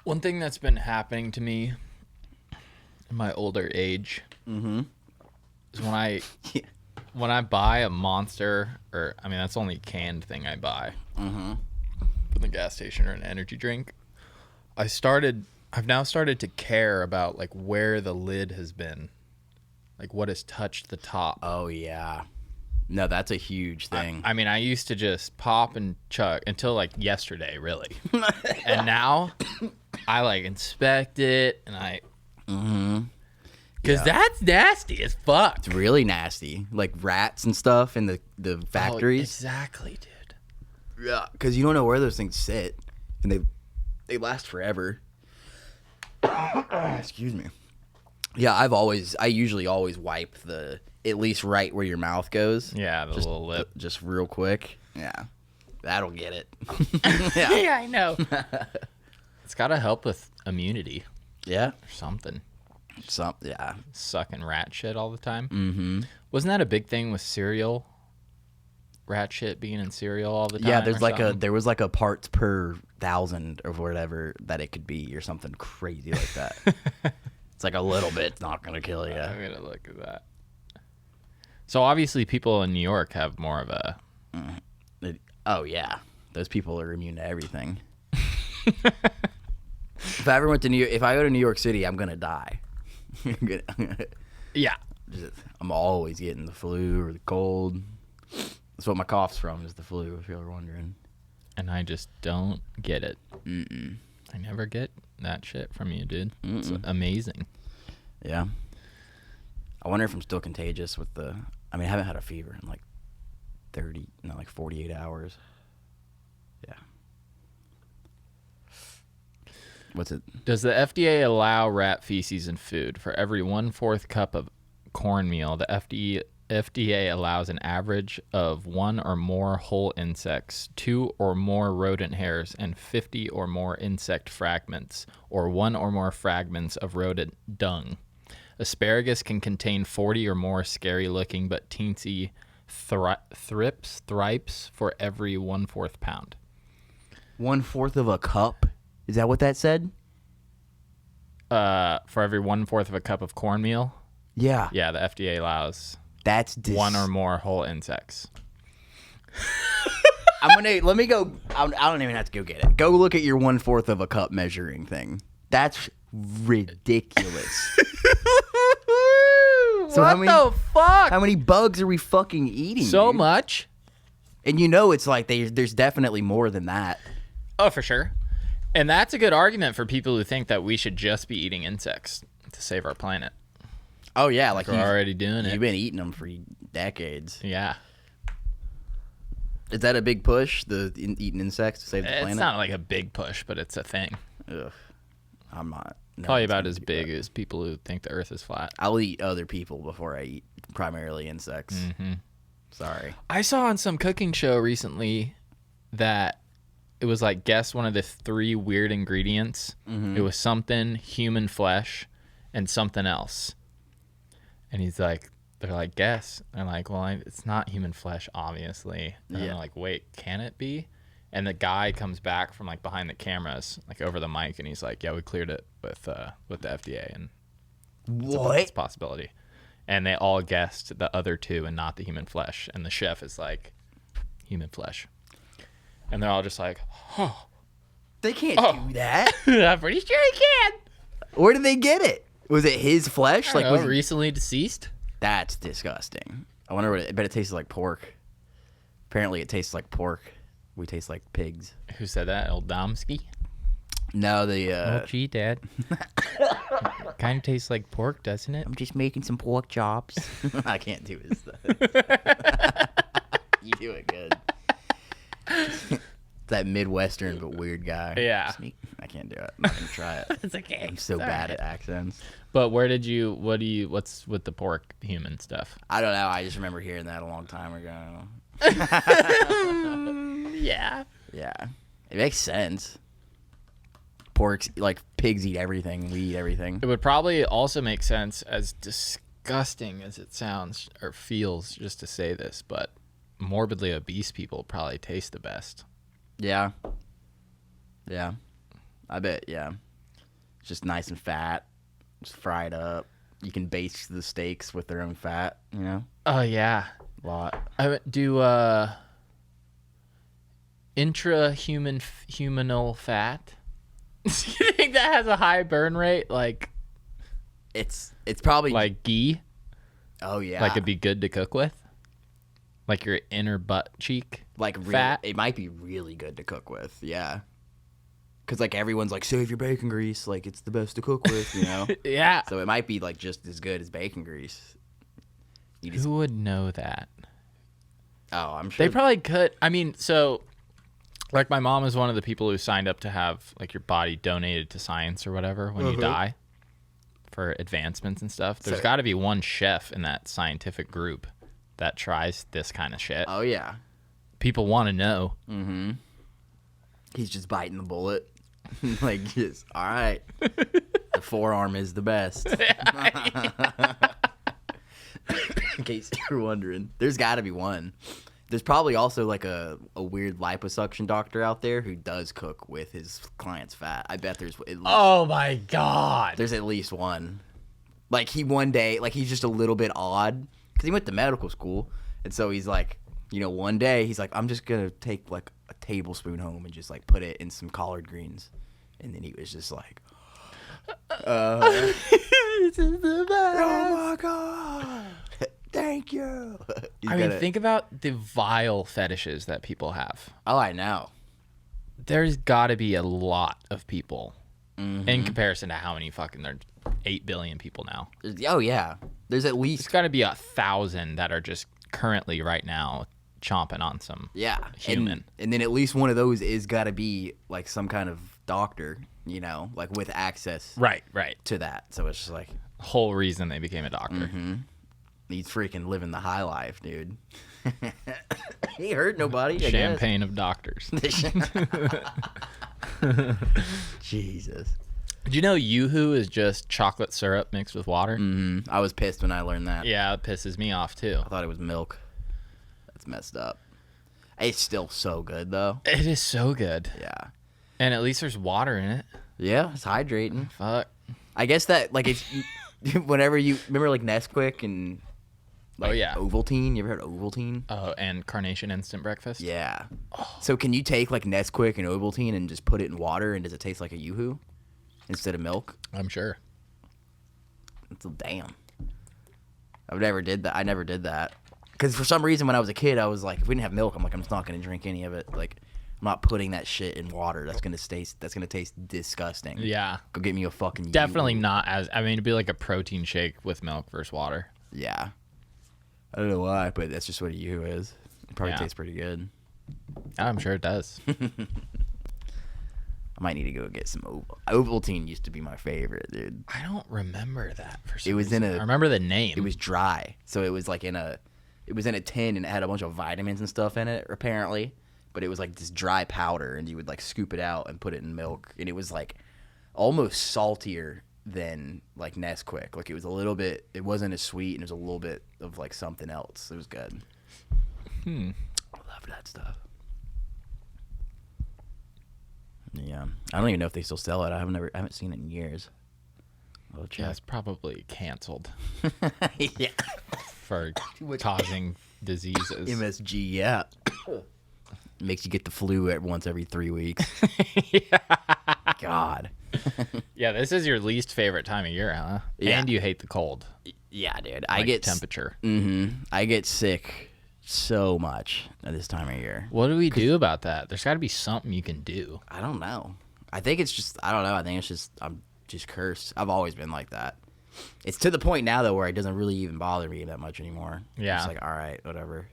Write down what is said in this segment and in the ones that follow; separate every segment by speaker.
Speaker 1: One thing that's been happening to me in my older age is when I buy a Monster, or I mean that's the only canned thing I buy from the gas station, or an energy drink. I've now started to care about like where the lid has been, like what has touched the top.
Speaker 2: Oh yeah. No, that's a huge thing.
Speaker 1: I mean, I used to just pop and chug until like yesterday, really. And now I like inspect it, and I because that's nasty as fuck.
Speaker 2: It's really nasty, like rats and stuff in the factories.
Speaker 1: Exactly, dude.
Speaker 2: Yeah, because you don't know where those things sit, and they last forever. Excuse me. Yeah, I usually always wipe at least right where your mouth goes.
Speaker 1: Yeah, the little lip.
Speaker 2: Just real quick. Yeah. That'll get it.
Speaker 1: Yeah, I know. It's got to help with immunity.
Speaker 2: Yeah.
Speaker 1: Or something.
Speaker 2: Yeah.
Speaker 1: Sucking rat shit all the time.
Speaker 2: Mm-hmm.
Speaker 1: Wasn't that a big thing with cereal? Rat shit being in cereal all the time?
Speaker 2: Yeah, there was like a parts per 1,000 or whatever that it could be, or something crazy like that. It's like a little bit's not going to kill you.
Speaker 1: I'm going to look at that. So obviously people in New York have more of a...
Speaker 2: Oh, yeah. Those people are immune to everything. If I go to New York City, I'm going to die.
Speaker 1: Yeah.
Speaker 2: I'm always getting the flu or the cold. That's what my cough's from, is the flu, if you're wondering.
Speaker 1: And I just don't get it.
Speaker 2: Mm-mm.
Speaker 1: I never get that shit from you, dude. It's amazing.
Speaker 2: Yeah. I wonder if I'm still contagious with I mean, I haven't had a fever in like 48 hours. Yeah. What's it?
Speaker 1: Does the FDA allow rat feces in food? For every 1/4 cup of cornmeal, the FDA allows an average of 1 or more whole insects, 2 or more rodent hairs, and 50 or more insect fragments, or 1 or more fragments of rodent dung. Asparagus can contain 40 or more scary-looking but teensy thrips for every 1/4 pound.
Speaker 2: 1/4 of a cup? Is that what that said?
Speaker 1: For every 1/4 of a cup of cornmeal?
Speaker 2: Yeah.
Speaker 1: Yeah, the FDA allows
Speaker 2: That's
Speaker 1: 1 or more whole insects.
Speaker 2: Let me go. I don't even have to go get it. Go look at your 1/4 of a cup measuring thing. That's ridiculous. So
Speaker 1: what the fuck?
Speaker 2: How many bugs are we fucking eating?
Speaker 1: So
Speaker 2: dude?
Speaker 1: much?
Speaker 2: And you know it's like there's definitely more than that.
Speaker 1: Oh, for sure. And that's a good argument for people who think that we should just be eating insects to save our planet.
Speaker 2: Oh, yeah. Like
Speaker 1: we're already doing it.
Speaker 2: You've been eating them for decades.
Speaker 1: Yeah.
Speaker 2: Is that a big push, eating insects to save the planet?
Speaker 1: It's not like a big push, but it's a thing.
Speaker 2: Ugh. I'm not. No,
Speaker 1: probably about as big as people who think the earth is flat.
Speaker 2: I'll eat other people before I eat primarily insects.
Speaker 1: Mm-hmm.
Speaker 2: Sorry.
Speaker 1: I saw on some cooking show recently that it was like, guess one of the 3 weird ingredients. Mm-hmm. It was something human flesh and something else. And they're like, guess. And they're like, well, it's not human flesh, obviously. And they're like, wait, can it be? And the guy comes back from like behind the cameras, like over the mic, and he's like, yeah, we cleared it with the FDA, and it's a possibility. And they all guessed the other 2 and not the human flesh. And the chef is like, human flesh. And they're all just like, oh.
Speaker 2: They can't do that.
Speaker 1: I'm pretty sure he can.
Speaker 2: Where did they get it? Was it his flesh?
Speaker 1: Was he recently deceased?
Speaker 2: That's disgusting. I wonder I bet it tastes like pork. Apparently it tastes like pork. We taste like pigs.
Speaker 1: Who said that? Old Domsky?
Speaker 2: No,
Speaker 1: oh, gee, Dad. Kind of tastes like pork, doesn't it?
Speaker 2: I'm just making some pork chops. I can't do his stuff. You do it good. That Midwestern but weird guy.
Speaker 1: Yeah.
Speaker 2: I can't do it. I'm not going to try it.
Speaker 1: It's okay.
Speaker 2: I'm so bad at accents.
Speaker 1: But what's with the pork human stuff?
Speaker 2: I don't know. I just remember hearing that a long time ago.
Speaker 1: Yeah.
Speaker 2: Yeah. It makes sense. Porks, like pigs eat everything. We eat everything.
Speaker 1: It would probably also make sense, as disgusting as it sounds or feels just to say this, but morbidly obese people probably taste the best.
Speaker 2: Yeah. Yeah. I bet, yeah. just nice and fat, just fried up. You can baste the steaks with their own fat, you know?
Speaker 1: Oh, yeah.
Speaker 2: A lot.
Speaker 1: I would do humanal fat. Do you think that has a high burn rate? Like
Speaker 2: It's probably
Speaker 1: like ghee?
Speaker 2: Oh yeah.
Speaker 1: Like it'd be good to cook with? Like your inner butt cheek?
Speaker 2: Like
Speaker 1: fat?
Speaker 2: It might be really good to cook with, yeah. Because like everyone's like, save your bacon grease, like it's the best to cook with, you know.
Speaker 1: Yeah.
Speaker 2: So it might be like just as good as bacon grease.
Speaker 1: Who would know that?
Speaker 2: Oh, I'm sure
Speaker 1: they probably could. I mean, so like my mom is one of the people who signed up to have like your body donated to science or whatever when you die for advancements and stuff. There's got to be one chef in that scientific group that tries this kind of shit.
Speaker 2: Oh yeah.
Speaker 1: People want to know.
Speaker 2: Mm-hmm. He's just biting the bullet. Like, just, all right. The forearm is the best. In case you're wondering. There's got to be one. There's probably also like a weird liposuction doctor out there who does cook with his client's fat. I bet there's at least,
Speaker 1: Oh my God.
Speaker 2: there's at least one. Like one day, like he's just a little bit odd because he went to medical school. And so he's like, you know, one day he's like, I'm just going to take like a tablespoon home and just like put it in some collard greens. And then he was just like,
Speaker 1: This is the best.
Speaker 2: oh my God. Thank you.
Speaker 1: I mean, think about the vile fetishes that people have.
Speaker 2: Oh, I know.
Speaker 1: There's got to be a lot of people in comparison to how many fucking there's 8 billion people now.
Speaker 2: Oh, yeah. There's at
Speaker 1: There's
Speaker 2: least.
Speaker 1: got to be 1,000 that are just currently right now chomping on some human.
Speaker 2: And then at least one of those is got to be like some kind of doctor, you know, like with access
Speaker 1: Right.
Speaker 2: to that. So it's just like,
Speaker 1: Whole reason they became a doctor.
Speaker 2: he's freaking living the high life, dude. He hurt nobody. I
Speaker 1: Champagne of doctors.
Speaker 2: guess. Jesus.
Speaker 1: Do you know Yoo-hoo is just chocolate syrup mixed with water?
Speaker 2: I was pissed when I learned that.
Speaker 1: Yeah, it pisses me off too.
Speaker 2: I thought it was milk. That's messed up. It's still so good, though.
Speaker 1: It is so good.
Speaker 2: Yeah.
Speaker 1: And at least there's water in it.
Speaker 2: Yeah, it's hydrating.
Speaker 1: Fuck.
Speaker 2: I guess that, like, it's whenever you remember, like, Nesquik and, like,
Speaker 1: Oh, yeah.
Speaker 2: Ovaltine. You ever heard of Ovaltine?
Speaker 1: Oh, and Carnation Instant Breakfast?
Speaker 2: Yeah. So can you take, like, Nesquik and Ovaltine and just put it in water, and does it taste like a Yoo-hoo instead of milk?
Speaker 1: I'm sure.
Speaker 2: It's damn. I never did that. Because for some reason, when I was a kid, I was like, if we didn't have milk, I'm like, I'm just not gonna drink any of it. Like, I'm not putting that shit in water. That's gonna taste disgusting.
Speaker 1: Yeah.
Speaker 2: Go get me a fucking
Speaker 1: Definitely
Speaker 2: Yoo-hoo.
Speaker 1: not as, I mean, it'd be like a protein shake with milk versus water.
Speaker 2: Yeah. I don't know why, but that's just what a Yoo-hoo is. It probably
Speaker 1: Yeah.
Speaker 2: tastes pretty good.
Speaker 1: I'm sure it does.
Speaker 2: I might need to go get some Ovaltine. Used to be my favorite, dude.
Speaker 1: I don't remember that for some
Speaker 2: It was
Speaker 1: reason.
Speaker 2: in a-
Speaker 1: I remember the name.
Speaker 2: It was dry, so it was like in a tin, and it had a bunch of vitamins and stuff in it, apparently. But it was like this dry powder, and you would like scoop it out and put it in milk, and it was like almost saltier than like Nesquik. Like it was a little bit. It wasn't as sweet, and it was a little bit of like something else. It was good. I love that stuff. Yeah, I don't even know if they still sell it. I haven't seen it in years. I'll
Speaker 1: Yeah,
Speaker 2: check.
Speaker 1: it's probably canceled
Speaker 2: Yeah.
Speaker 1: for causing diseases.
Speaker 2: MSG, yeah. Makes you get the flu once every 3 weeks. God.
Speaker 1: Yeah, this is your least favorite time of year, huh?
Speaker 2: Yeah.
Speaker 1: And you hate the cold.
Speaker 2: Yeah, dude.
Speaker 1: Like temperature.
Speaker 2: I get sick so much at this time of year.
Speaker 1: What do we do about that? There's got to be something you can do.
Speaker 2: I don't know. I think it's just, I don't know. I think it's just, I'm just cursed. I've always been like that. It's to the point now, though, where it doesn't really even bother me that much anymore.
Speaker 1: Yeah.
Speaker 2: It's like, all right, whatever.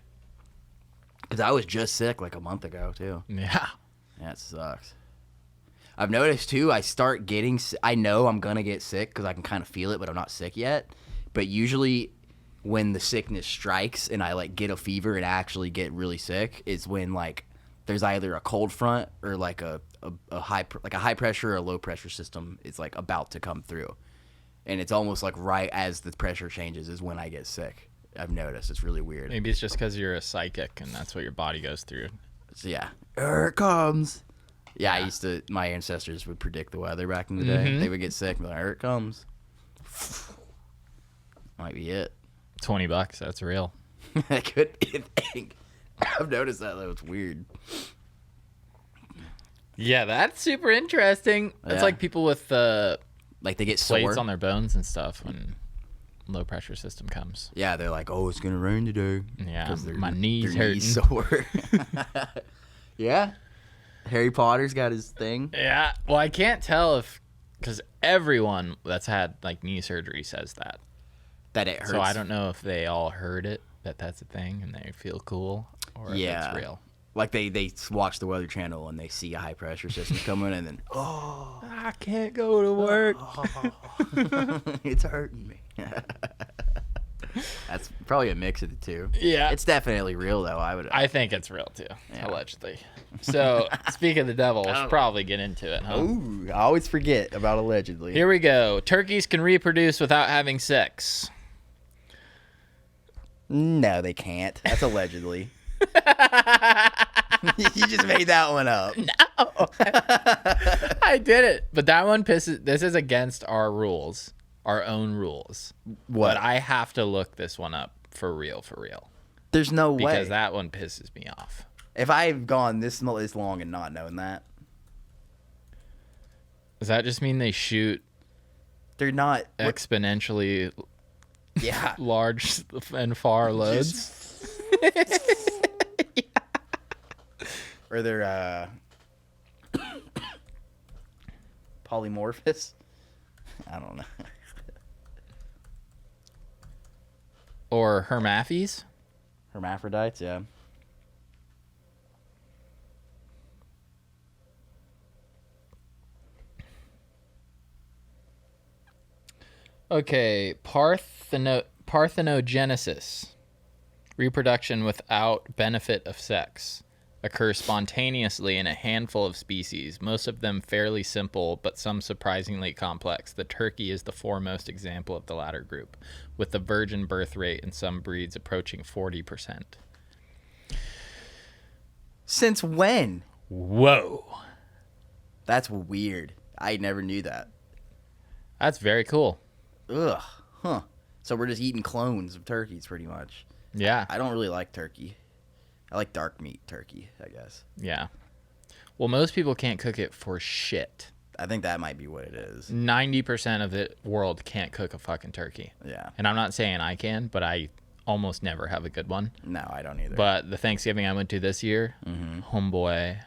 Speaker 2: Because I was just sick like a month ago, too.
Speaker 1: Yeah.
Speaker 2: Yeah, it sucks. I've noticed, too, I know I'm going to get sick because I can kind of feel it, but I'm not sick yet. But usually when the sickness strikes and I, like, get a fever and actually get really sick is when, like, there's either a cold front or, like, a high pressure or a low pressure system is, like, about to come through. And it's almost, like, right as the pressure changes is when I get sick. I've noticed. It's really weird.
Speaker 1: Maybe it's just because you're a psychic and that's what your body goes through.
Speaker 2: So, yeah. Here it comes. Yeah, my ancestors would predict the weather back in the day. They would get sick and be like, here it comes. Might be it.
Speaker 1: $20, that's real.
Speaker 2: That could be a thing. I've noticed that, though. It's weird.
Speaker 1: Yeah, that's super interesting. That's like people with
Speaker 2: like they get
Speaker 1: plates
Speaker 2: sore
Speaker 1: on their bones and stuff when low pressure system comes.
Speaker 2: Yeah, they're like, oh, it's gonna rain today.
Speaker 1: Yeah, my knees hurting.
Speaker 2: Knees sore. Yeah, Harry Potter's got his thing.
Speaker 1: Yeah, well, I can't tell because everyone that's had like knee surgery says that
Speaker 2: it hurts.
Speaker 1: So I don't know if they all heard it, that's a thing, and they feel cool, or if it's real.
Speaker 2: Like they watch the Weather Channel and they see a high pressure system coming, and then
Speaker 1: I can't go to work.
Speaker 2: It's hurting me. That's probably a mix of the two.
Speaker 1: Yeah,
Speaker 2: it's definitely real though.
Speaker 1: I think it's real too, allegedly. So speaking of the devil, let's probably get into it. Huh?
Speaker 2: Ooh, I always forget about allegedly.
Speaker 1: Here we go. Turkeys can reproduce without having sex.
Speaker 2: No, they can't. That's allegedly. You just made that one up.
Speaker 1: No. I did it. But that one pisses. This is against our rules, our own rules.
Speaker 2: What?
Speaker 1: But I have to look this one up for real.
Speaker 2: There's no way.
Speaker 1: Because that one pisses me off.
Speaker 2: If I've gone this long and not known that.
Speaker 1: Does that just mean they shoot
Speaker 2: They're not
Speaker 1: exponentially large and far loads?
Speaker 2: Or they're polymorphous? I don't know.
Speaker 1: Or hermaphies?
Speaker 2: Hermaphrodites, yeah.
Speaker 1: Okay, parthenogenesis, reproduction without benefit of sex, occurs spontaneously in a handful of species, most of them fairly simple, but some surprisingly complex. The turkey is the foremost example of the latter group, with the virgin birth rate in some breeds approaching 40%.
Speaker 2: Since when?
Speaker 1: Whoa.
Speaker 2: That's weird. I never knew that.
Speaker 1: That's very cool.
Speaker 2: Ugh. Huh. So we're just eating clones of turkeys pretty much.
Speaker 1: Yeah.
Speaker 2: I don't really like turkey. I like dark meat turkey, I guess.
Speaker 1: Yeah. Well, most people can't cook it for shit.
Speaker 2: I think that might be what it is.
Speaker 1: 90% of the world can't cook a fucking turkey.
Speaker 2: Yeah.
Speaker 1: And I'm not saying I can, but I almost never have a good one.
Speaker 2: No, I don't either.
Speaker 1: But the Thanksgiving I went to this year, homeboy.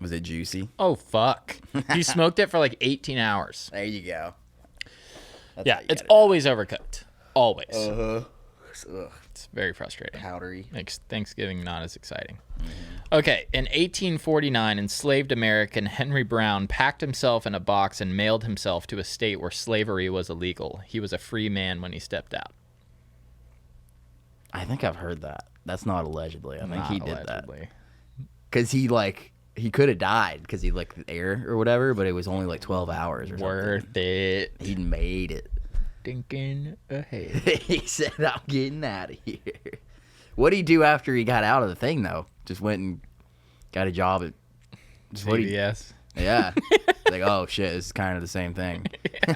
Speaker 2: Was it juicy?
Speaker 1: Oh, fuck. He smoked it for like 18 hours.
Speaker 2: There you go.
Speaker 1: Yeah, it's always overcooked. Always.
Speaker 2: Uh-huh.
Speaker 1: It's very frustrating.
Speaker 2: Powdery.
Speaker 1: Makes Thanksgiving not as exciting. Okay, in 1849, enslaved American Henry Brown packed himself in a box and mailed himself to a state where slavery was illegal. He was a free man when he stepped out.
Speaker 2: I think I've heard that. That's not allegedly. I think he did
Speaker 1: allegedly.
Speaker 2: That. Because he could have died because he licked the air or whatever, but it was only like 12 hours or something.
Speaker 1: Worth it.
Speaker 2: He made it.
Speaker 1: Thinking ahead.
Speaker 2: He said, I'm getting out of here. What did he do after he got out of the thing, though? Just went and got a job at
Speaker 1: CBS.
Speaker 2: Yeah. Like, oh, shit, this is kind of the same thing.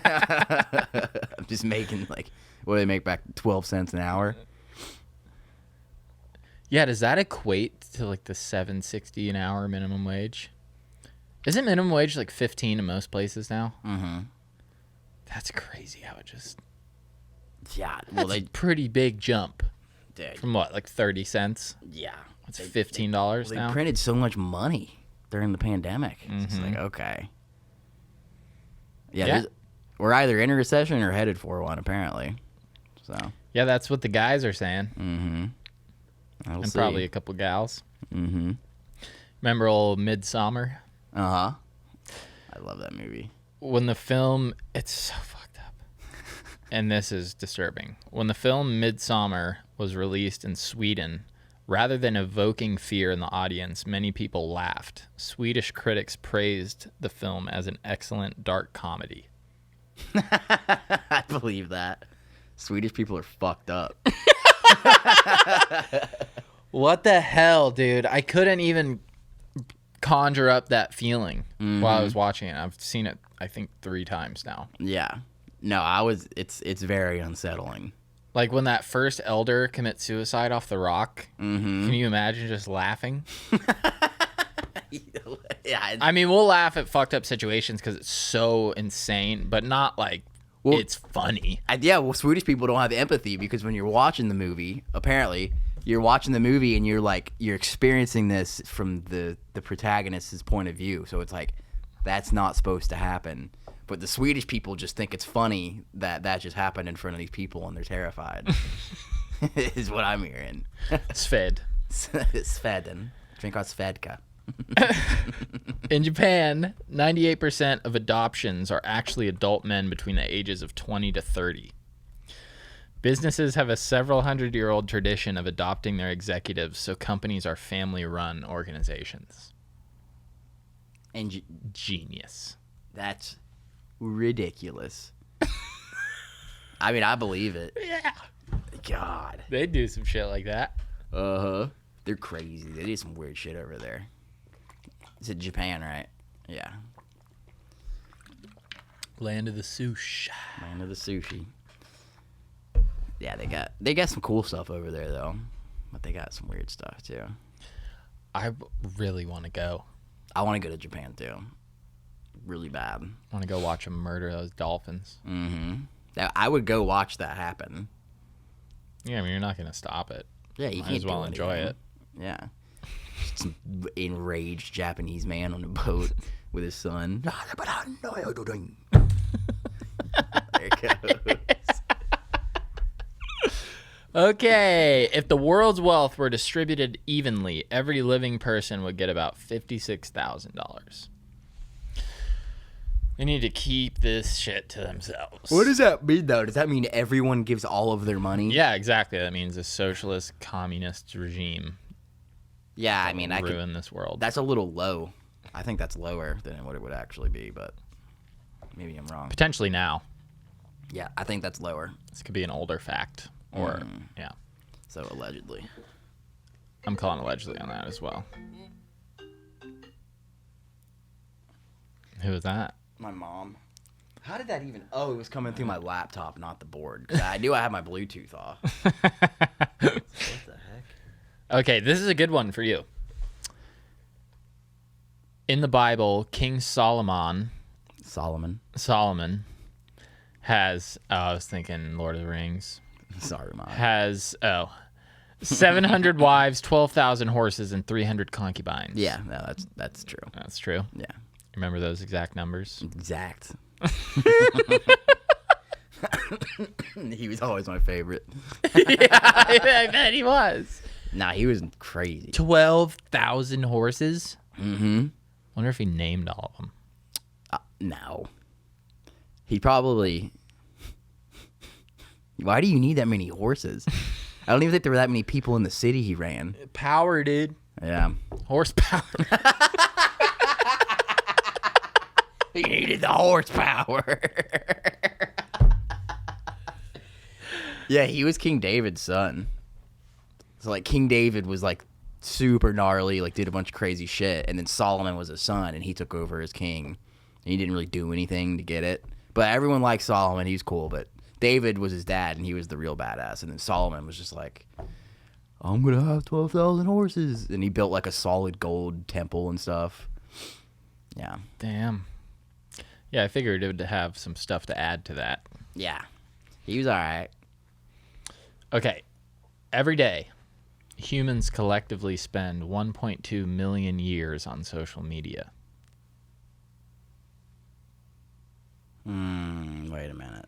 Speaker 2: I'm just making, like, what do they make back? 12 cents an hour?
Speaker 1: Yeah, does that equate to like the $7.60 an hour minimum wage? Isn't minimum wage like 15 in most places now?
Speaker 2: Mm-hmm.
Speaker 1: That's crazy how it just...
Speaker 2: Yeah. Well,
Speaker 1: that's a pretty big jump.
Speaker 2: Dude.
Speaker 1: From what, like 30 cents?
Speaker 2: Yeah.
Speaker 1: It's $15 now?
Speaker 2: They printed so much money during the pandemic. It's just like, okay. Yeah. We're either in a recession or headed for one, apparently. So.
Speaker 1: Yeah, that's what the guys are saying.
Speaker 2: Mm-hmm.
Speaker 1: And probably a couple gals.
Speaker 2: Mm-hmm.
Speaker 1: Remember old Midsommar?
Speaker 2: Uh-huh. I love that movie.
Speaker 1: When the film... It's so fucked up. And this is disturbing. When the film Midsommar was released in Sweden, rather than evoking fear in the audience, many people laughed. Swedish critics praised the film as an excellent dark comedy.
Speaker 2: I believe that. Swedish people are fucked up.
Speaker 1: What the hell, dude? I couldn't even conjure up that feeling while I was watching it. I've seen it, I think, 3 times now.
Speaker 2: Yeah. No, it's very unsettling.
Speaker 1: Like when that first elder commits suicide off the rock. Can you imagine just laughing?
Speaker 2: Yeah.
Speaker 1: I mean, we'll laugh at fucked up situations because it's so insane, but not like it's funny.
Speaker 2: Well, Swedish people don't have empathy because when you're watching the movie, apparently, you're watching the movie and you're experiencing this from the protagonist's point of view. So it's like, that's not supposed to happen. But the Swedish people just think it's funny that just happened in front of these people and they're terrified. Is what I'm hearing.
Speaker 1: Sved.
Speaker 2: Sveden. Drink our Svedka.
Speaker 1: In Japan, 98% of adoptions are actually adult men between the ages of 20 to 30. Businesses have a several hundred-year-old tradition of adopting their executives, so companies are family-run organizations.
Speaker 2: And
Speaker 1: genius.
Speaker 2: That's ridiculous. I mean, I believe it.
Speaker 1: Yeah.
Speaker 2: God.
Speaker 1: They do some shit like that.
Speaker 2: Uh-huh. They're crazy. They do some weird shit over there. It's in Japan, right? Yeah.
Speaker 1: Land of the sushi.
Speaker 2: Land of the sushi. Yeah, they got some cool stuff over there though. But they got some weird stuff too.
Speaker 1: I really want to go.
Speaker 2: I want to go to Japan too. Really bad.
Speaker 1: I want to go watch them murder those dolphins.
Speaker 2: I would go watch that happen.
Speaker 1: Yeah, I mean, you're not going to stop it.
Speaker 2: Yeah, you
Speaker 1: Might
Speaker 2: can't
Speaker 1: as well enjoy it.
Speaker 2: Yeah. Some enraged Japanese man on a boat with his son. There it goes.
Speaker 1: Okay, if the world's wealth were distributed evenly, every living person would get about $56,000. They need to keep this shit to themselves.
Speaker 2: What does that mean, though? Does that mean everyone gives all of their money?
Speaker 1: Yeah, exactly. That means a socialist communist regime.
Speaker 2: Yeah, I mean, I could
Speaker 1: ruin this world.
Speaker 2: That's a little low. I think that's lower than what it would actually be, but maybe I'm wrong.
Speaker 1: Potentially now.
Speaker 2: Yeah, I think that's lower.
Speaker 1: This could be an older fact. Or, yeah.
Speaker 2: So, allegedly.
Speaker 1: I'm calling allegedly on that as well. Who was that?
Speaker 2: My mom. How did that even... Oh, it was coming through my laptop, not the board. Because I knew I had my Bluetooth off. What the heck?
Speaker 1: Okay, this is a good one for you. In the Bible, King Solomon has... I was thinking Lord of the Rings.
Speaker 2: Sorry, Mom.
Speaker 1: Has 700 wives, 12,000 horses, and 300 concubines.
Speaker 2: Yeah, no, that's true.
Speaker 1: That's true.
Speaker 2: Yeah.
Speaker 1: Remember those exact numbers?
Speaker 2: Exact. He was always my favorite.
Speaker 1: Yeah, I bet he was.
Speaker 2: Nah, he was crazy.
Speaker 1: 12,000 horses?
Speaker 2: Mm-hmm.
Speaker 1: Wonder if he named all of them.
Speaker 2: No. He probably... Why do you need that many horses? I don't even think there were that many people in the city he ran.
Speaker 1: Power, dude.
Speaker 2: Yeah.
Speaker 1: Horsepower.
Speaker 2: He needed the horsepower. Yeah, he was King David's son. So, like, King David was, like, super gnarly, like, did a bunch of crazy shit. And then Solomon was his son, and he took over as king. And he didn't really do anything to get it. But everyone liked Solomon. He was cool, but... David was his dad, and he was the real badass. And then Solomon was just like, I'm going to have 12,000 horses. And he built, like, a solid gold temple and stuff. Yeah.
Speaker 1: Damn. Yeah, I figured it would have some stuff to add to that.
Speaker 2: Yeah. He was all right.
Speaker 1: Okay. Every day, humans collectively spend 1.2 million years on social media.
Speaker 2: Wait a minute.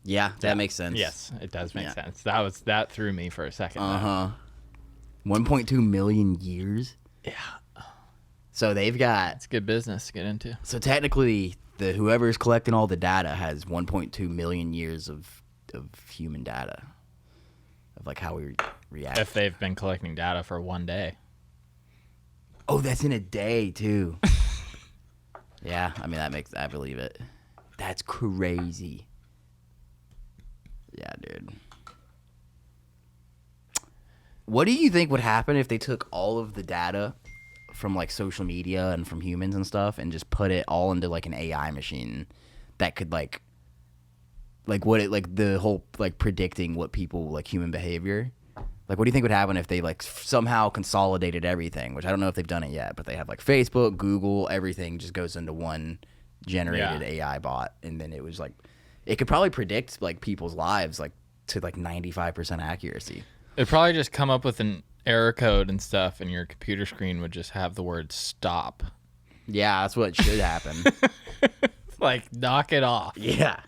Speaker 2: Yeah, that makes sense.
Speaker 1: Yes, it does make sense. That threw me for a second.
Speaker 2: 1.2 million years?
Speaker 1: Yeah.
Speaker 2: So they've got...
Speaker 1: It's good business to get into.
Speaker 2: So technically, whoever's collecting all the data has 1.2 million years of human data. Of, like, how we react.
Speaker 1: If they've been collecting data for one day.
Speaker 2: Oh, that's in a day, too. Yeah, I mean, I believe it. That's crazy. Yeah, dude. What do you think would happen if they took all of the data from like social media and from humans and stuff and just put it all into like an AI machine that could like what it like the whole like predicting what people like human behavior? Like, what do you think would happen if they like somehow consolidated everything? Which I don't know if they've done it yet, but they have like Facebook, Google, everything just goes into one generated AI bot, and then it was like it could probably predict like people's lives like to like 95% accuracy.
Speaker 1: It'd probably just come up with an error code and stuff, and your computer screen would just have the word stop.
Speaker 2: Yeah, that's what should happen.
Speaker 1: Like, knock it off.
Speaker 2: Yeah.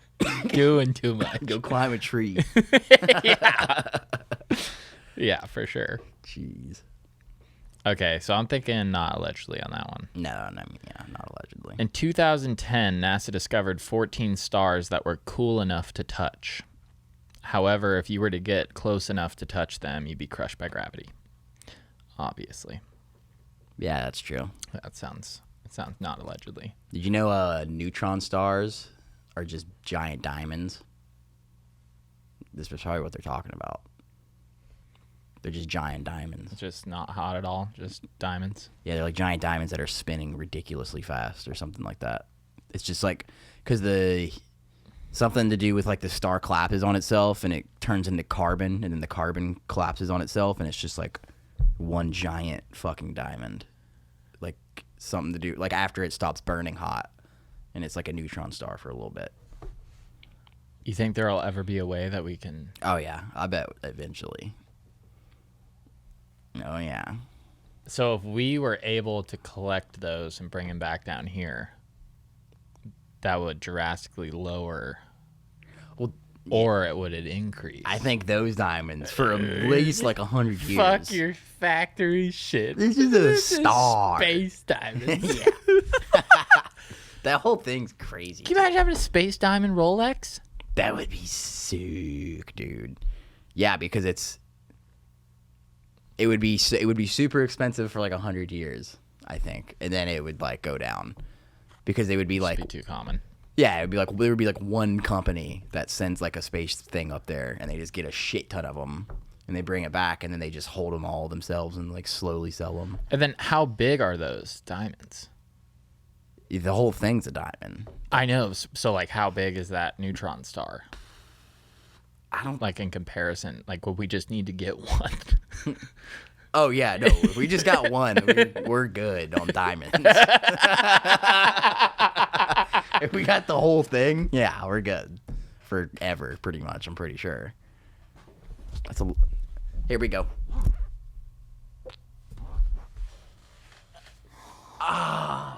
Speaker 1: Doing too much.
Speaker 2: Go climb a tree.
Speaker 1: Yeah. Yeah, for sure.
Speaker 2: Jeez.
Speaker 1: Okay, so I'm thinking not allegedly on that one.
Speaker 2: No, yeah, not allegedly.
Speaker 1: In 2010, NASA discovered 14 stars that were cool enough to touch. However, if you were to get close enough to touch them, you'd be crushed by gravity. Obviously.
Speaker 2: Yeah, that's true.
Speaker 1: It sounds not allegedly.
Speaker 2: Did you know neutron stars are just giant diamonds? This is probably what they're talking about. They're just giant diamonds.
Speaker 1: It's just not hot at all, just diamonds.
Speaker 2: Yeah, they're like giant diamonds that are spinning ridiculously fast or something like that. It's just like because something to do with like the star collapses on itself and it turns into carbon, and then the carbon collapses on itself, and it's just like one giant fucking diamond. Like something to do like after it stops burning hot, and it's like a neutron star for a little bit.
Speaker 1: You think there'll ever be a way that we can?
Speaker 2: Oh yeah, I bet eventually. Oh yeah.
Speaker 1: So if we were able to collect those and bring them back down here, that would drastically lower.
Speaker 2: Well,
Speaker 1: or it would increase.
Speaker 2: I think those diamonds for at least like 100 years.
Speaker 1: Fuck your factory shit.
Speaker 2: This is a star.
Speaker 1: Space diamond.
Speaker 2: Yeah. That whole thing's crazy.
Speaker 1: Can you imagine having a space diamond Rolex?
Speaker 2: That would be sick, dude. Yeah, because it would be super expensive for like 100 years, I think, and then it would like go down because they would be like
Speaker 1: too common.
Speaker 2: Yeah, it would be like there would be like one company that sends like a space thing up there, and they just get a shit ton of them, and they bring it back, and then they just hold them all themselves and like slowly sell them.
Speaker 1: And then how big are those diamonds?
Speaker 2: The whole thing's a diamond.
Speaker 1: I know. So like, how big is that neutron star?
Speaker 2: I don't
Speaker 1: like in comparison. Like, would we just need to get one?
Speaker 2: Oh yeah, no. If we just got one, we're good on diamonds. If we got the whole thing, yeah, we're good forever, pretty much. I'm pretty sure. Here we go. Ah.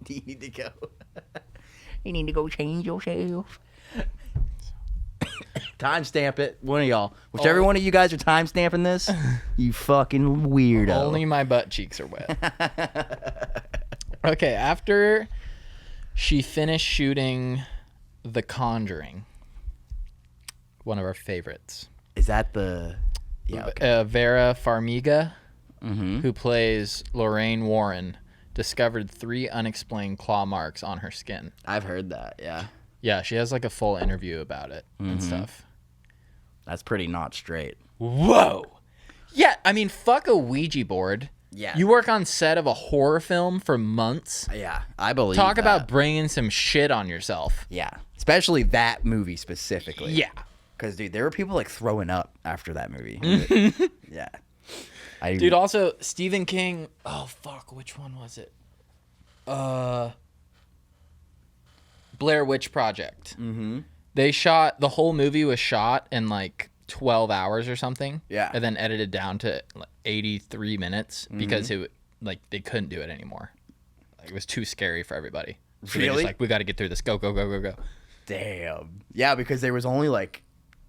Speaker 2: Do you need to go? You need to go change yourself. Timestamp it. One of y'all. Whichever one of you guys are timestamping this, you fucking weirdo.
Speaker 1: Only my butt cheeks are wet. Okay, after she finished shooting The Conjuring, one of our favorites.
Speaker 2: Is that the... Yeah, okay.
Speaker 1: Vera Farmiga, who plays Lorraine Warren, discovered 3 unexplained claw marks on her skin.
Speaker 2: I've heard that, yeah.
Speaker 1: Yeah, she has like a full interview about it and stuff.
Speaker 2: That's pretty not straight.
Speaker 1: Whoa! Yeah, I mean, fuck a Ouija board.
Speaker 2: Yeah.
Speaker 1: You work on set of a horror film for months.
Speaker 2: Yeah, I believe
Speaker 1: Talk
Speaker 2: that.
Speaker 1: about bringing some shit on yourself.
Speaker 2: Yeah, especially that movie specifically.
Speaker 1: Yeah.
Speaker 2: Because, dude, there were people like throwing up after that movie. Yeah.
Speaker 1: Dude, also, Stephen King. Oh, fuck. Which one was it? Blair Witch Project. They shot, the whole movie was shot in like 12 hours or something.
Speaker 2: Yeah.
Speaker 1: And then edited down to like 83 minutes because it like they couldn't do it anymore. Like, it was too scary for everybody. So
Speaker 2: Really?
Speaker 1: They just like, we got to get through this. Go, go, go, go, go.
Speaker 2: Damn. Yeah, because there was only like,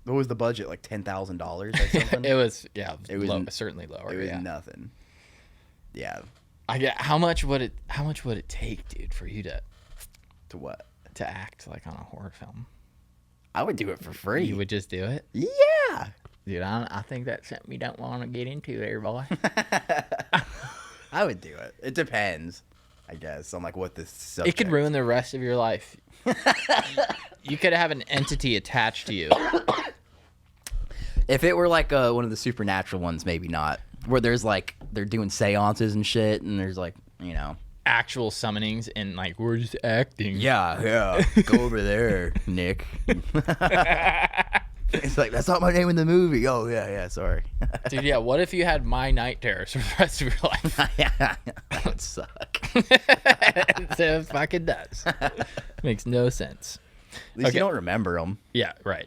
Speaker 2: what was the budget? Like $10,000 or something?
Speaker 1: It was, yeah,
Speaker 2: It was
Speaker 1: certainly lower.
Speaker 2: It was nothing. Yeah.
Speaker 1: I get how much would it take, dude, for you
Speaker 2: To what?
Speaker 1: to act like on a horror film?
Speaker 2: I would do it for free.
Speaker 1: You would just do it?
Speaker 2: Yeah.
Speaker 1: Dude, I think that's something you don't want to get into there, boy.
Speaker 2: I would do it. It depends, I guess, on like what the subject.
Speaker 1: It could ruin the rest of your life. You could have an entity attached to you
Speaker 2: If it were like one of the supernatural ones, maybe not. Where there's like they're doing seances and shit, and there's like
Speaker 1: actual summonings and like we're just acting.
Speaker 2: Yeah, go over there, Nick. It's like that's not my name in the movie. Oh yeah, sorry.
Speaker 1: Dude, yeah. What if you had my night terrors for the rest of your life?
Speaker 2: Yeah, that would suck.
Speaker 1: It fucking does. Makes no sense.
Speaker 2: At least you don't remember them.
Speaker 1: Yeah, right.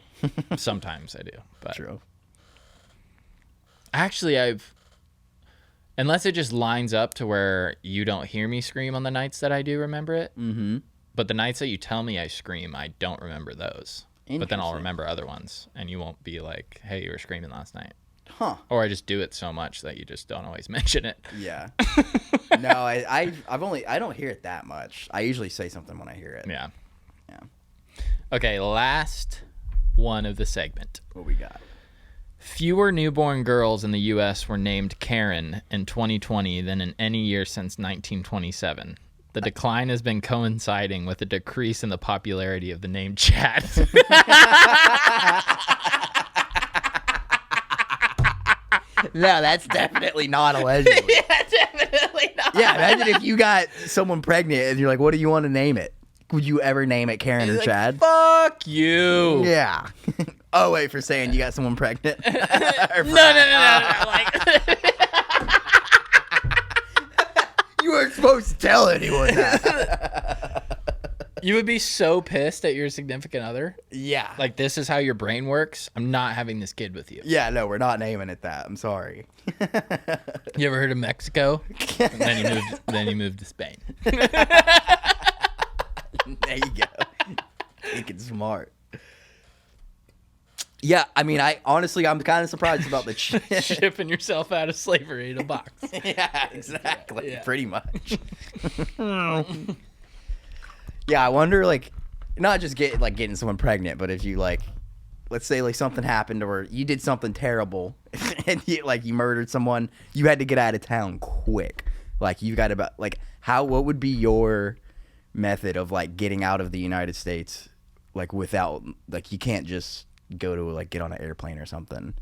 Speaker 1: Sometimes I do, but
Speaker 2: True.
Speaker 1: Actually, unless it just lines up to where you don't hear me scream on the nights that I do remember it. Mm-hmm. But the nights that you tell me I scream, I don't remember those. But then I'll remember other ones, and you won't be like, "Hey, you were screaming last night."
Speaker 2: Huh.
Speaker 1: Or I just do it so much that you just don't always mention it.
Speaker 2: Yeah. No, I don't hear it that much. I usually say something when I hear it.
Speaker 1: Yeah.
Speaker 2: Yeah.
Speaker 1: Okay, last one of the segment.
Speaker 2: What we got?
Speaker 1: Fewer newborn girls in the U.S. were named Karen in 2020 than in any year since 1927. The decline has been coinciding with a decrease in the popularity of the name Chad.
Speaker 2: No, that's definitely not allegedly.
Speaker 1: Yeah, definitely not.
Speaker 2: Yeah, imagine if you got someone pregnant and you're like, what do you want to name it? Would you ever name it Karen or
Speaker 1: Like,
Speaker 2: Chad?
Speaker 1: fuck you.
Speaker 2: Yeah. Oh, wait, for saying you got someone pregnant?
Speaker 1: No. Like,
Speaker 2: You weren't supposed to tell anyone that.
Speaker 1: you would be so pissed at your significant other.
Speaker 2: Yeah.
Speaker 1: Like, this is how your brain works. I'm not having this kid with you.
Speaker 2: Yeah, no, we're not naming it that. I'm sorry.
Speaker 1: You ever heard of Mexico? And then you moved to Spain.
Speaker 2: There you go. Thinking smart. Yeah, I mean, I'm kind of surprised about the
Speaker 1: Shipping yourself out of slavery in a box.
Speaker 2: Yeah, exactly.
Speaker 1: Yeah.
Speaker 2: Pretty much. Yeah, I wonder, like, not just getting someone pregnant, but if you, like, let's say, like, something happened or you did something terrible and you murdered someone, you had to get out of town quick. Like, you got about, like, what would be your method of, like, getting out of the United States, like, without, like, you can't just go to, like, get on an airplane or something.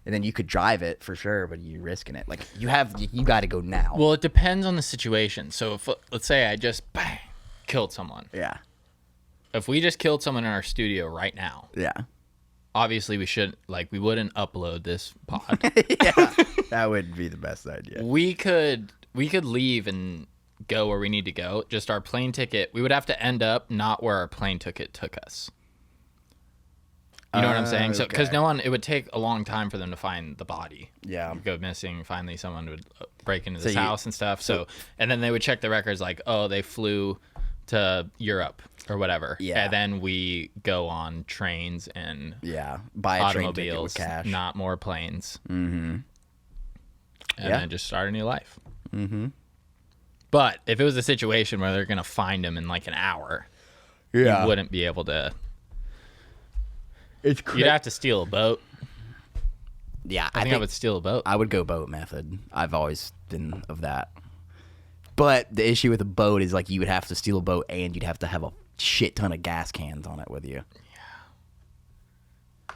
Speaker 2: And then you could drive it for sure, but you're risking it. Like, you got to go now.
Speaker 1: Well, it depends on the situation. So, if, let's say I just killed someone.
Speaker 2: Yeah.
Speaker 1: If we just killed someone in our studio right now,
Speaker 2: Yeah.
Speaker 1: obviously we wouldn't upload this pod.
Speaker 2: Yeah. That would be the best idea.
Speaker 1: We could leave and go where we need to go. Just our plane ticket, we would have to end up not where our plane ticket took us. You know what I'm saying? So, because it would take a long time for them to find the body.
Speaker 2: Yeah.
Speaker 1: Go missing. Finally, someone would break into this house and stuff. So, and then they would check the records like, oh, they flew to Europe or whatever.
Speaker 2: Yeah.
Speaker 1: And then we go on trains and
Speaker 2: Buy a train ticket
Speaker 1: automobiles,
Speaker 2: with cash.
Speaker 1: not more planes.
Speaker 2: Mm-hmm.
Speaker 1: And then just start a new life.
Speaker 2: Mm-hmm.
Speaker 1: But if it was a situation where they're going to find him in like an hour, you wouldn't be able to. You'd have to steal a boat.
Speaker 2: Yeah,
Speaker 1: I think I would steal a boat.
Speaker 2: I would go boat method. I've always been of that. But the issue with a boat is like you would have to steal a boat and you'd have to have a shit ton of gas cans on it with you. Yeah.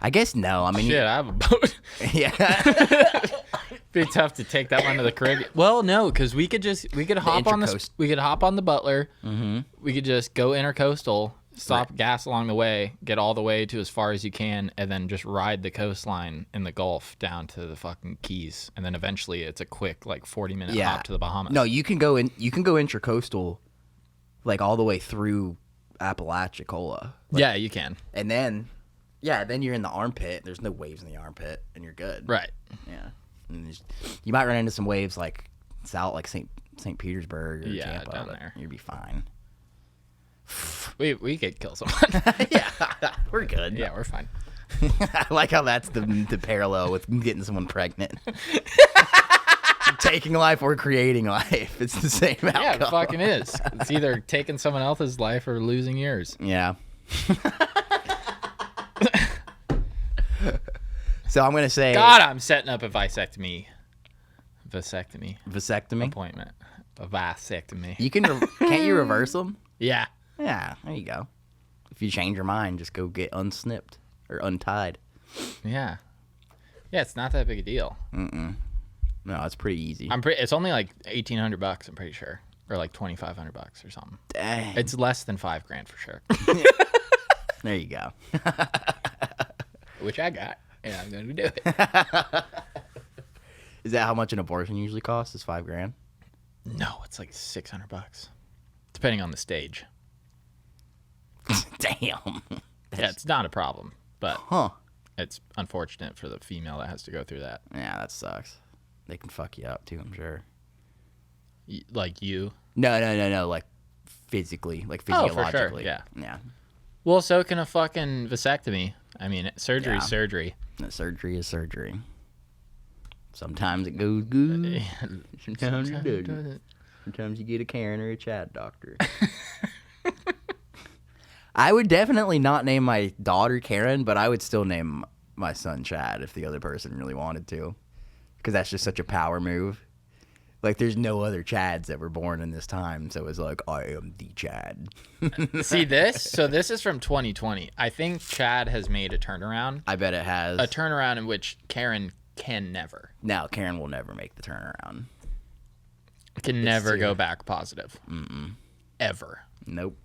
Speaker 2: I guess no. I mean,
Speaker 1: shit, I have a boat.
Speaker 2: Yeah.
Speaker 1: Be tough to take that one to the Caribbean. Well, no, because we could hop on the Butler. Mm-hmm. We could just go intercoastal. Stop gas along the way, get all the way to as far as you can, and then just ride the coastline in the Gulf down to the fucking Keys, and then eventually it's a quick like 40-minute hop to the Bahamas.
Speaker 2: No, you can go intracoastal, like all the way through Apalachicola. Like,
Speaker 1: yeah, you can.
Speaker 2: And then, then you're in the armpit. There's no waves in the armpit, and you're good.
Speaker 1: Right.
Speaker 2: Yeah. And you might run into some waves like south, like St. Petersburg or Tampa,
Speaker 1: down
Speaker 2: but
Speaker 1: there.
Speaker 2: You'd be fine.
Speaker 1: We could kill someone.
Speaker 2: Yeah, we're good.
Speaker 1: Yeah, we're fine.
Speaker 2: I like how that's the parallel with getting someone pregnant. Taking life or creating life. It's the same outcome.
Speaker 1: Yeah, it fucking is. It's either taking someone else's life or losing yours.
Speaker 2: Yeah. So I'm going to say...
Speaker 1: God, I'm setting up a vasectomy
Speaker 2: Vasectomy?
Speaker 1: appointment. A vasectomy.
Speaker 2: You can... Can't you reverse them?
Speaker 1: Yeah.
Speaker 2: Yeah, there you go. If you change your mind, just go get unsnipped or untied.
Speaker 1: Yeah. Yeah, it's not that big a deal.
Speaker 2: No, it's pretty easy.
Speaker 1: It's only like $1,800. I'm pretty sure, or like $2,500 or something.
Speaker 2: Dang.
Speaker 1: It's less than $5,000 for sure.
Speaker 2: There you go.
Speaker 1: Which I got, and I'm going to do it.
Speaker 2: Is that how much an abortion usually costs? Is $5,000?
Speaker 1: No, it's like $600, depending on the stage.
Speaker 2: Damn.
Speaker 1: Yeah, it's not a problem, but
Speaker 2: Huh.
Speaker 1: it's unfortunate for the female that has to go through that.
Speaker 2: Yeah, that sucks. They can fuck you up too, I'm sure.
Speaker 1: Like you?
Speaker 2: No. Like physically, like
Speaker 1: Oh,
Speaker 2: physiologically.
Speaker 1: for sure. Yeah.
Speaker 2: Yeah.
Speaker 1: Well, so can a fucking vasectomy. I mean, surgery's surgery.
Speaker 2: Surgery is surgery. Sometimes it goes good. Sometimes it doesn't. Sometimes you get a Karen or a Chad doctor. I would definitely not name my daughter Karen, but I would still name my son Chad if the other person really wanted to. Because that's just such a power move. Like, there's no other Chads that were born in this time, so it's like, I am the Chad.
Speaker 1: See this? So this is from 2020. I think Chad has made a turnaround.
Speaker 2: I bet it has.
Speaker 1: A turnaround in which Karen can never.
Speaker 2: No, Karen will never make the turnaround.
Speaker 1: Can never go back positive. Ever.
Speaker 2: Nope.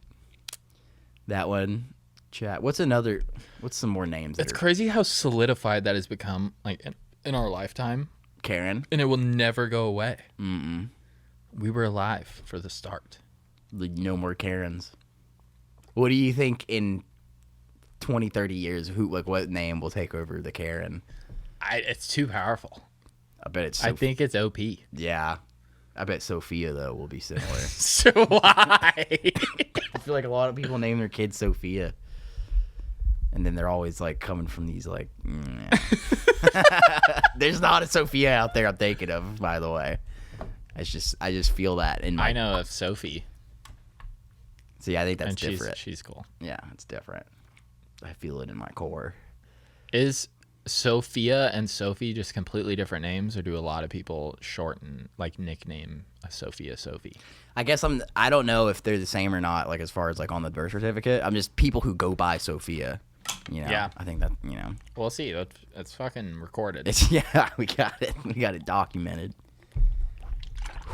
Speaker 2: That one, Chad. What's some more names?
Speaker 1: It's crazy how solidified that has become, like, in our lifetime.
Speaker 2: Karen.
Speaker 1: And it will never go away. We were alive for the start.
Speaker 2: No more Karens. What do you think in 20, 30 years, what name will take over the Karen?
Speaker 1: It's too powerful.
Speaker 2: I bet it's
Speaker 1: I think it's OP.
Speaker 2: Yeah. I bet Sophia, though, will be similar.
Speaker 1: So why?
Speaker 2: I feel like a lot of people name their kids Sophia. And then they're always, like, coming from these, like... There's not a Sophia out there I'm thinking of, by the way. I just feel that in my...
Speaker 1: I know of Sophie.
Speaker 2: See, I think that's
Speaker 1: and
Speaker 2: different.
Speaker 1: She's cool.
Speaker 2: Yeah, it's different. I feel it in my core.
Speaker 1: Is Sophia and Sophie just completely different names, or do a lot of people shorten, like, nickname a Sophia Sophie?
Speaker 2: I guess I don't know if they're the same or not, like, as far as, like, on the birth certificate. I'm just people who go by Sophia, you know?
Speaker 1: Yeah.
Speaker 2: I think that, you know.
Speaker 1: We'll see. It's fucking recorded.
Speaker 2: Yeah, we got it. We got it documented.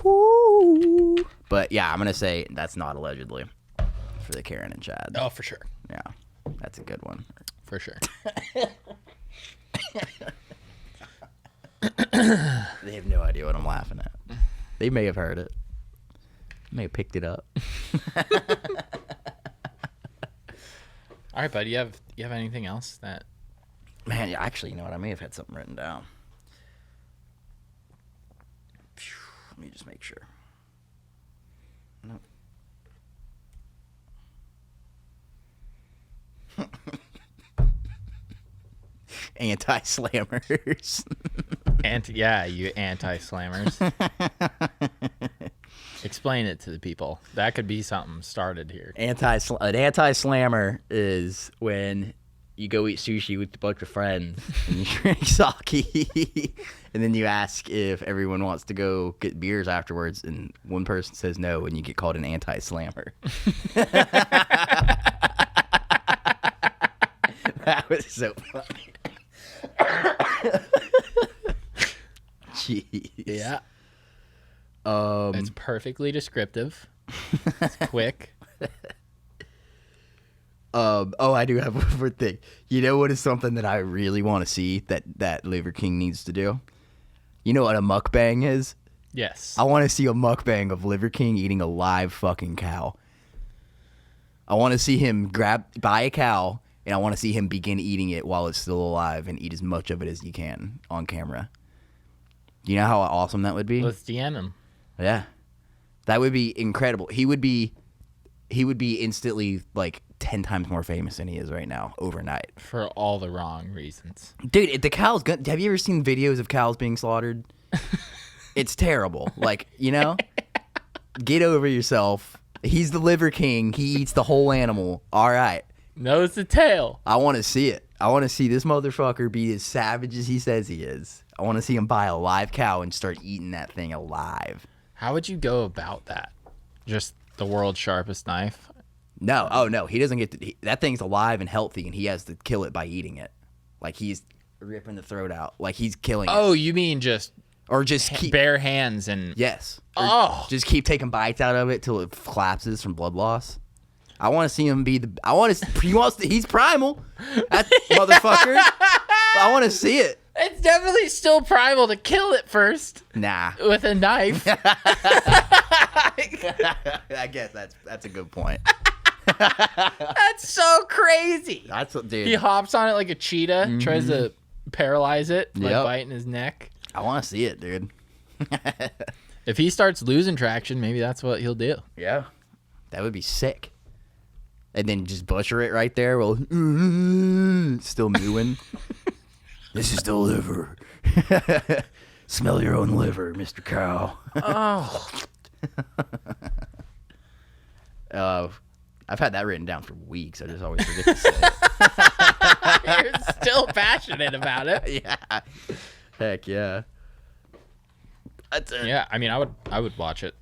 Speaker 2: Woo. But, yeah, I'm going to say that's not allegedly for the Karen and Chad.
Speaker 1: Oh, for sure.
Speaker 2: Yeah, that's a good one.
Speaker 1: For sure.
Speaker 2: They have no idea what I'm laughing at. They may have heard it. May have picked it up.
Speaker 1: All right, bud. You have anything else that...
Speaker 2: Man, yeah, actually, you know what? I may have had something written down. Let me just make sure. Nope. Anti-slammers.
Speaker 1: You anti-slammers. Explain it to the people. That could be something started here.
Speaker 2: An anti-slammer is when you go eat sushi with a bunch of friends and you drink sake, and then you ask if everyone wants to go get beers afterwards, and one person says no, and you get called an anti-slammer. That was so funny. Jeez.
Speaker 1: Yeah. It's perfectly descriptive. It's quick.
Speaker 2: I do have one more thing. You know what is something that I really want to see that Liver King needs to do? You know what a mukbang is?
Speaker 1: Yes.
Speaker 2: I want to see a mukbang of Liver King eating a live fucking cow. I want to see him buy a cow, and I want to see him begin eating it while it's still alive and eat as much of it as he can on camera. Do you know how awesome that would be?
Speaker 1: Let's DM him.
Speaker 2: Yeah. That would be incredible. He would be instantly like 10 times more famous than he is right now overnight.
Speaker 1: For all the wrong reasons.
Speaker 2: Dude, if the cow's have you ever seen videos of cows being slaughtered? It's terrible. Like, you know? Get over yourself. He's the Liver King. He eats the whole animal. All right.
Speaker 1: Nose to tail.
Speaker 2: I want to see it. I want to see this motherfucker be as savage as he says he is. I want to see him buy a live cow and start eating that thing alive.
Speaker 1: How would you go about that? Just the world's sharpest knife?
Speaker 2: No. Oh, no. He doesn't get to... that thing's alive and healthy, and he has to kill it by eating it. Like, he's ripping the throat out, like he's killing it.
Speaker 1: Oh, you mean just
Speaker 2: Or just keep
Speaker 1: bare hands and
Speaker 2: yes. Or
Speaker 1: Oh.
Speaker 2: just keep taking bites out of it till it collapses from blood loss. I want to see him be the. I want to. He's primal, that motherfucker. I want to see it.
Speaker 1: It's definitely still primal to kill it first
Speaker 2: Nah.
Speaker 1: with a knife.
Speaker 2: I guess that's a good point.
Speaker 1: That's so crazy.
Speaker 2: That's what, dude.
Speaker 1: He hops on it like a cheetah, tries to paralyze it, like
Speaker 2: Yep.
Speaker 1: biting his neck.
Speaker 2: I want to see it, dude.
Speaker 1: If he starts losing traction, maybe that's what he'll do.
Speaker 2: Yeah, that would be sick. And then just butcher it right there. Well, still mewing. This is the liver. Smell your own liver, Mr. Cow.
Speaker 1: Oh.
Speaker 2: I've had that written down for weeks. I just always forget to say it.
Speaker 1: You're still passionate about it.
Speaker 2: Yeah. Heck yeah. That's it.
Speaker 1: Yeah, I mean, I would watch it.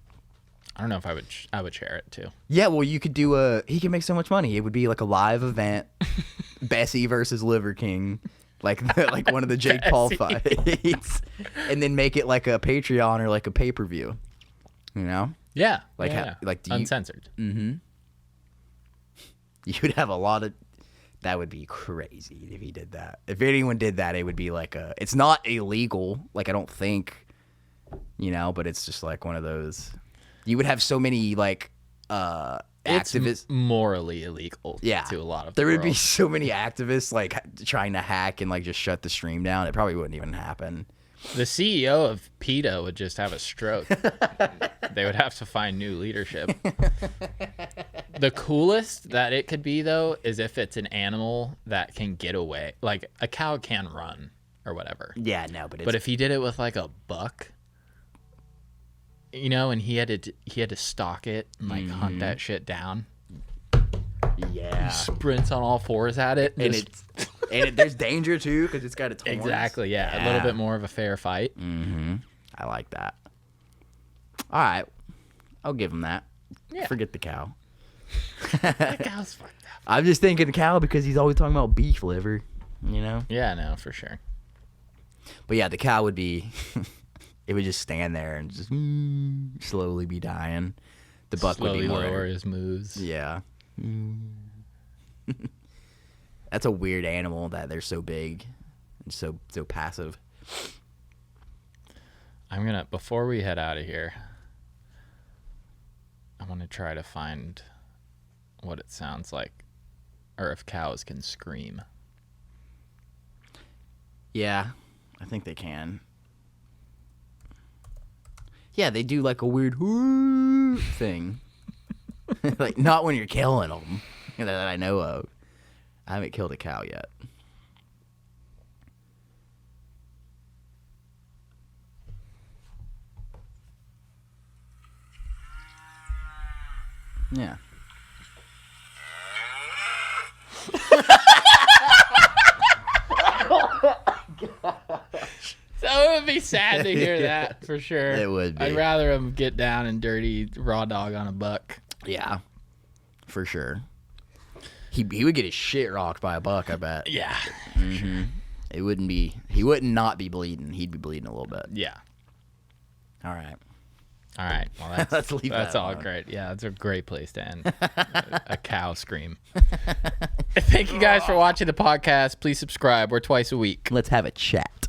Speaker 1: I don't know if I would share it too.
Speaker 2: Yeah, well, you could do he can make so much money. It would be like a live event, Bessie versus Liver King, like one of the Jake Paul fights, and then make it like a Patreon or like a pay-per-view. You know?
Speaker 1: Yeah.
Speaker 2: Like
Speaker 1: yeah.
Speaker 2: like do you,
Speaker 1: uncensored.
Speaker 2: Mm-hmm. You'd have a lot of. That would be crazy if he did that. If anyone did that, it would be like a. It's not illegal, like I don't think, you know, but it's just like one of those. You would have so many like activists.
Speaker 1: It's morally illegal.
Speaker 2: Yeah,
Speaker 1: to a lot of.
Speaker 2: There would be
Speaker 1: world.
Speaker 2: so many activists like trying to hack and like just shut the stream down. It probably wouldn't even happen.
Speaker 1: The CEO of PETA would just have a stroke. They would have to find new leadership. The coolest that it could be, though, is if it's an animal that can get away. Like, a cow can run or whatever.
Speaker 2: Yeah, no, but
Speaker 1: But if he did it with, like, a buck, you know, and he had to stalk it and, like, hunt that shit down.
Speaker 2: yeah,
Speaker 1: Sprints on all fours at it.
Speaker 2: and
Speaker 1: just-
Speaker 2: there's danger too because it's got its horns.
Speaker 1: Exactly, yeah. A little bit more of a fair fight.
Speaker 2: Mm-hmm. I like that. All right, I'll give him that.
Speaker 1: Yeah.
Speaker 2: Forget the cow.
Speaker 1: The cow's fucked up.
Speaker 2: I'm just thinking cow because he's always talking about beef liver, you know?
Speaker 1: Yeah, no, for sure.
Speaker 2: But yeah, the cow would be, it would just stand there and just slowly be dying. The buck
Speaker 1: Slowly
Speaker 2: would be more.
Speaker 1: lower his moves.
Speaker 2: Yeah. That's a weird animal that they're so big and so passive.
Speaker 1: I'm gonna, before we head out of here, I want to try to find what it sounds like, or if cows can scream.
Speaker 2: Yeah, I think they can. Yeah, they do like a weird whoo thing. Like, not when you're killing them, that I know of. I haven't killed a cow yet. Yeah.
Speaker 1: So it would be sad to hear that, for sure.
Speaker 2: It would be.
Speaker 1: I'd rather him get down and dirty raw dog on a buck.
Speaker 2: Yeah, for sure. He would get his shit rocked by a buck, I bet.
Speaker 1: Yeah.
Speaker 2: Mm-hmm. It wouldn't be. He wouldn't not be bleeding. He'd be bleeding a little bit.
Speaker 1: Yeah.
Speaker 2: All right.
Speaker 1: All right. Well, that's,
Speaker 2: Let's leave
Speaker 1: that's
Speaker 2: that
Speaker 1: all
Speaker 2: alone.
Speaker 1: great. Yeah, that's a great place to end. A cow scream. Thank you guys for watching the podcast. Please subscribe. We're twice a week.
Speaker 2: Let's have a chat.